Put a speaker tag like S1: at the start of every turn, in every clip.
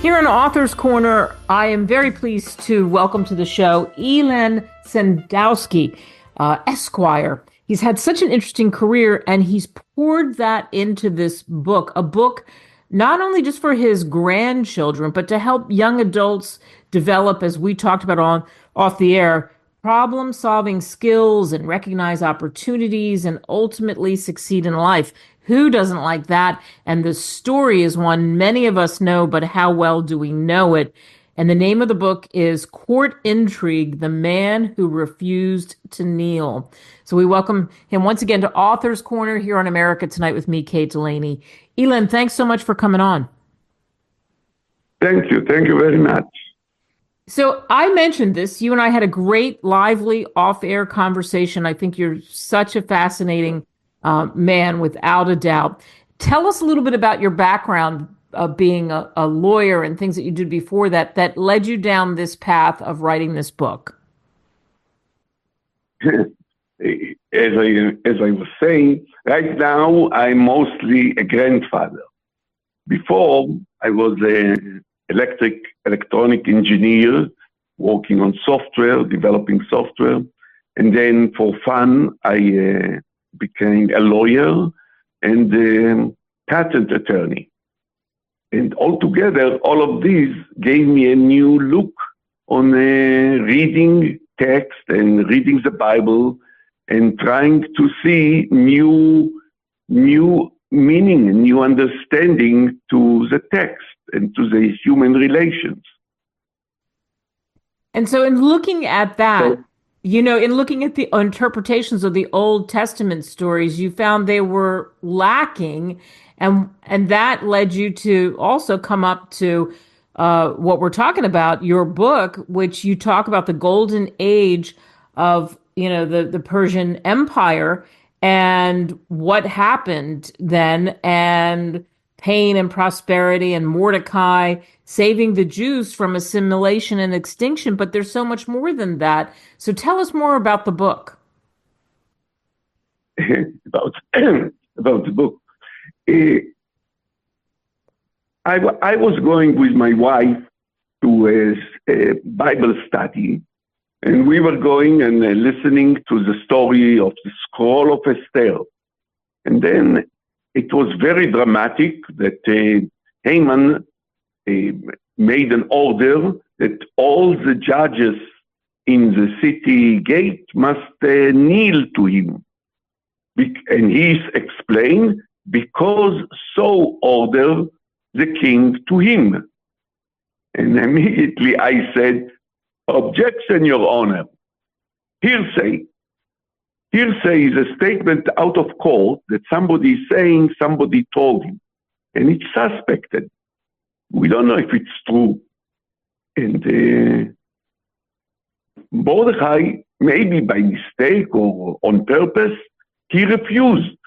S1: Here in Author's Corner, I am very pleased to welcome to the show Ilan Sendowski, Esquire. He's had such an interesting career, and he's poured that into this book, a book not only just for his grandchildren, but to help young adults develop, as we talked about off the air, problem-solving skills and recognize opportunities and ultimately succeed in life. Who doesn't like that? And the story is one many of us know, but how well do we know it? And the name of the book is Court Intrigue, The Man Who Refused to Kneel. So we welcome him once again to Author's Corner here on America Tonight with me, Kate Delaney. Ilan, thanks so much for coming on.
S2: Thank you. Thank you very much.
S1: So I mentioned this. You and I had a great, lively, off-air conversation. I think you're such a fascinating man, without a doubt. Tell us a little bit about your background of being a lawyer and things that you did before that led you down this path of writing this book.
S2: As I was saying, right now I'm mostly a grandfather. Before, I was an electronic engineer working on software, developing software. And then for fun, I became a lawyer and a patent attorney. And altogether, all of these gave me a new look on reading text and reading the Bible and trying to see new meaning and new understanding to the text and to the human relations.
S1: And so in looking at that, in looking at the interpretations of the Old Testament stories, you found they were lacking, and that led you to also come up to what we're talking about, your book, which you talk about the golden age of, the Persian Empire and what happened then, and pain and prosperity, and Mordecai saving the Jews from assimilation and extinction. But there's so much more than that. So tell us more about the book.
S2: about the book. I was going with my wife to a Bible study, and we were going and listening to the story of the scroll of Esther. And then it was very dramatic that Haman made an order that all the judges in the city gate must kneel to him. And he explained, because so ordered the king to him. And immediately I said, objection, Your Honor. Hearsay. Hearsay is a statement out of court that somebody is saying somebody told him. And it's suspected. We don't know if it's true. And Mordecai, maybe by mistake or on purpose, he refused.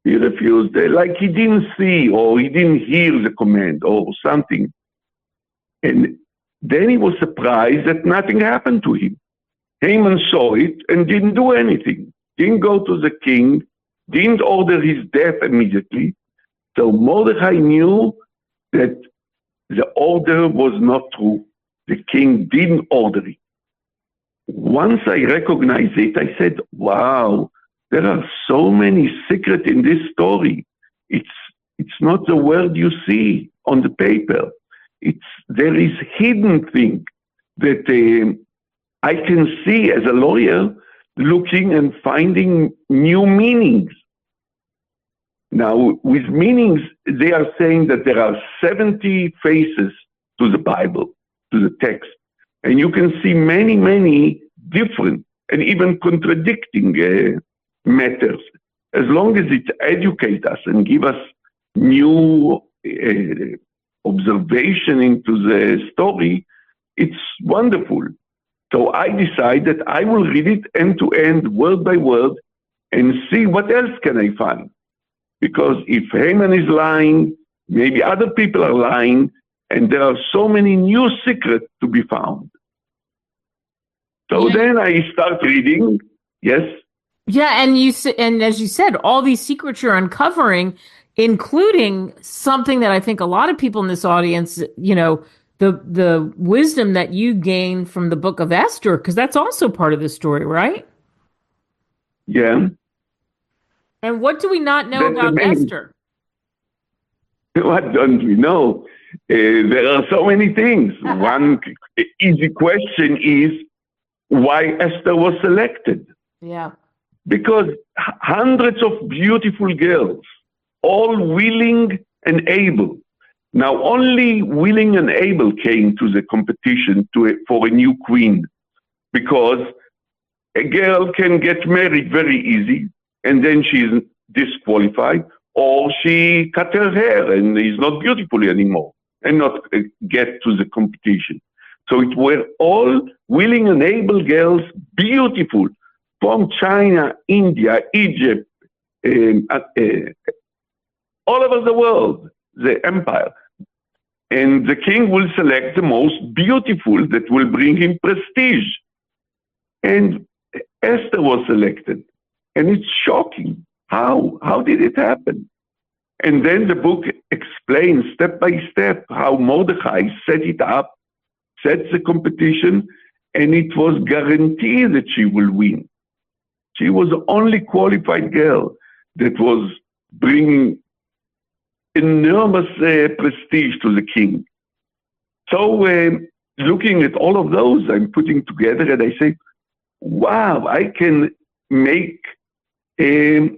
S2: He refused, like he didn't see or he didn't hear the command or something. And then he was surprised that nothing happened to him. Haman saw it and didn't do anything. Didn't go to the king, didn't order his death immediately. So Mordecai knew that the order was not true. The king didn't order it. Once I recognized it, I said, wow, there are so many secrets in this story. It's not the word you see on the paper. There is hidden thing that I can see as a lawyer looking and finding new meanings. Now, with meanings, they are saying that there are 70 faces to the Bible, to the text. And you can see many, many different and even contradicting matters. As long as it educates us and give us new observation into the story, it's wonderful. So I decided I will read it end to end, word by word, and see what else can I find. Because if Haman is lying, maybe other people are lying, and there are so many new secrets to be found. So then I start reading. Yes?
S1: Yeah, and as you said, all these secrets you're uncovering, including something that I think a lot of people in this audience, the wisdom that you gain from the book of Esther, because that's also part of the story, right?
S2: Yeah,
S1: And what do we not know
S2: that's
S1: about
S2: amazing.
S1: Esther?
S2: What don't we know? There are so many things. One easy question is why Esther was selected.
S1: Yeah.
S2: Because hundreds of beautiful girls, all willing and able. Now, only willing and able came to the competition for a new queen, because a girl can get married very easy, and then she's disqualified, or she cut her hair and is not beautiful anymore, and not get to the competition. So it were all willing and able girls, beautiful, from China, India, Egypt, all over the world, the empire. And the king will select the most beautiful that will bring him prestige. And Esther was selected. And it's shocking. How? How did it happen? And then the book explains step by step how Mordecai set it up, set the competition, and it was guaranteed that she will win. She was the only qualified girl that was bringing enormous prestige to the king. So looking at all of those, I'm putting together and I say, wow, I can make a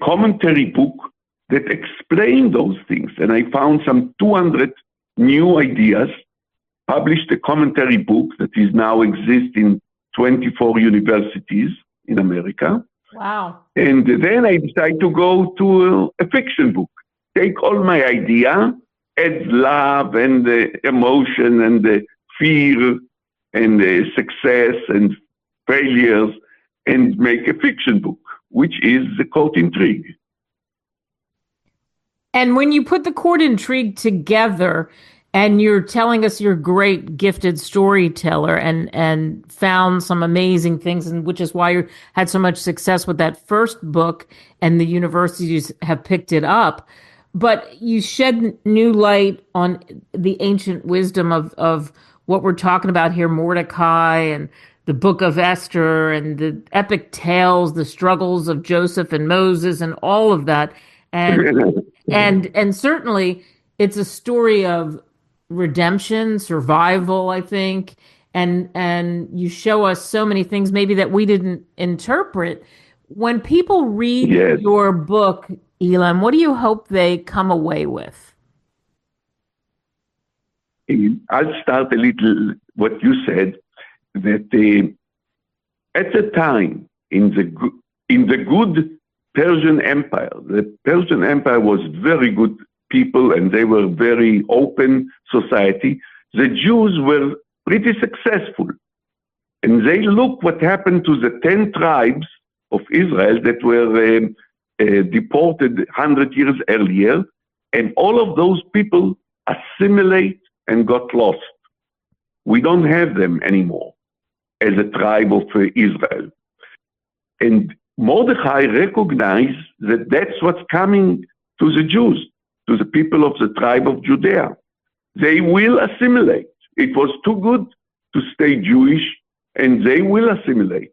S2: commentary book that explains those things. And I found some 200 new ideas, published a commentary book that is now exists in 24 universities in America.
S1: Wow.
S2: And then I decided to go to a fiction book, take all my idea, add love and emotion and fear and success and failures, and make a fiction book, which is the Court Intrigue.
S1: And when you put the Court Intrigue together, and you're telling us you're a great gifted storyteller and found some amazing things, and which is why you had so much success with that first book and the universities have picked it up. But you shed new light on the ancient wisdom of what we're talking about here, Mordecai and the book of Esther and the epic tales, the struggles of Joseph and Moses and all of that. And certainly it's a story of redemption, survival, I think, and you show us so many things maybe that we didn't interpret. When people read your book, Ilan, what do you hope they come away with?
S2: I'll start a little what you said, that at the time in the good Persian Empire, the Persian Empire was very good people and they were very open society. The Jews were pretty successful. And they look what happened to the 10 tribes of Israel that were deported 100 years earlier. And all of those people assimilate and got lost. We don't have them anymore as a tribe of Israel. And Mordecai recognized that that's what's coming to the Jews, to the people of the tribe of Judea. They will assimilate. It was too good to stay Jewish, and they will assimilate.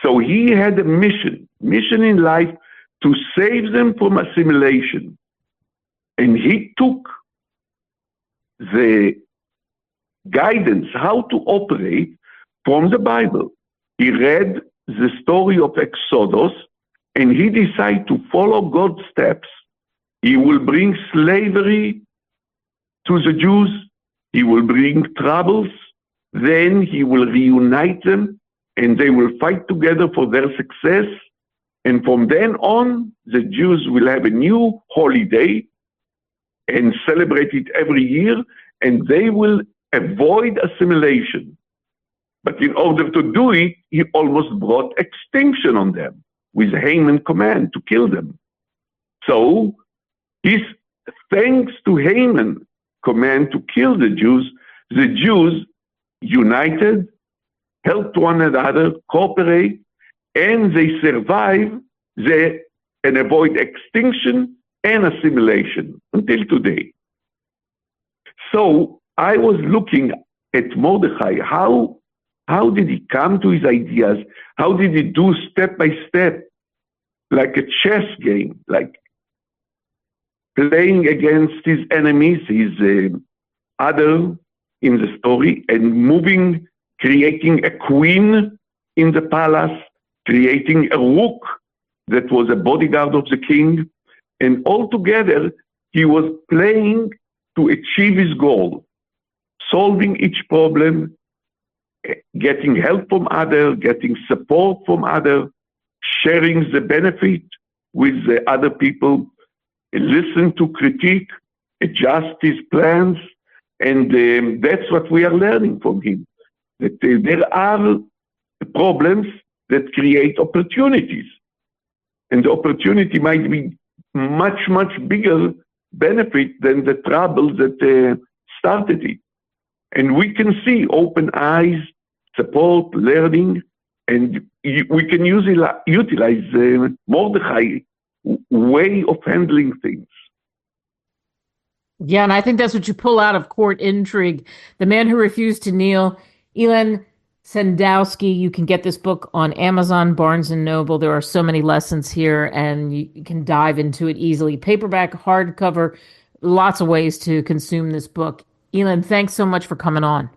S2: So he had a mission in life to save them from assimilation. And he took the guidance how to operate from the Bible. He read the story of Exodus, and he decided to follow God's steps. He will bring slavery to the Jews. He will bring troubles. Then he will reunite them, and they will fight together for their success. And from then on, the Jews will have a new holiday and celebrate it every year, and they will avoid assimilation. But in order to do it, he almost brought extinction on them with Haman's command to kill them. So, thanks to Haman's command to kill the Jews united, helped one another, cooperate, and they survived the and avoid extinction and assimilation until today. So I was looking at Mordecai. How did he come to his ideas? How did he do step by step, like a chess game, like playing against his enemies, his other in the story, and moving, creating a queen in the palace, creating a rook that was a bodyguard of the king, and altogether he was playing to achieve his goal, solving each problem, getting help from others, getting support from others, sharing the benefit with the other people, listen to critique, adjust his plans, and that's what we are learning from him, that there are problems that create opportunities, and the opportunity might be much, much bigger benefit than the trouble that started it. And we can see open eyes, support, learning, and we can utilize Mordecai way of handling things.
S1: Yeah, and I think that's what you pull out of Court Intrigue. The Man Who Refused to Kneel. Ilan Sendowski. You can get this book on Amazon, Barnes & Noble. There are so many lessons here, and you can dive into it easily. Paperback, hardcover, lots of ways to consume this book. Ilan, thanks so much for coming on.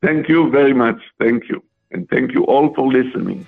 S2: Thank you very much. Thank you. And thank you all for listening.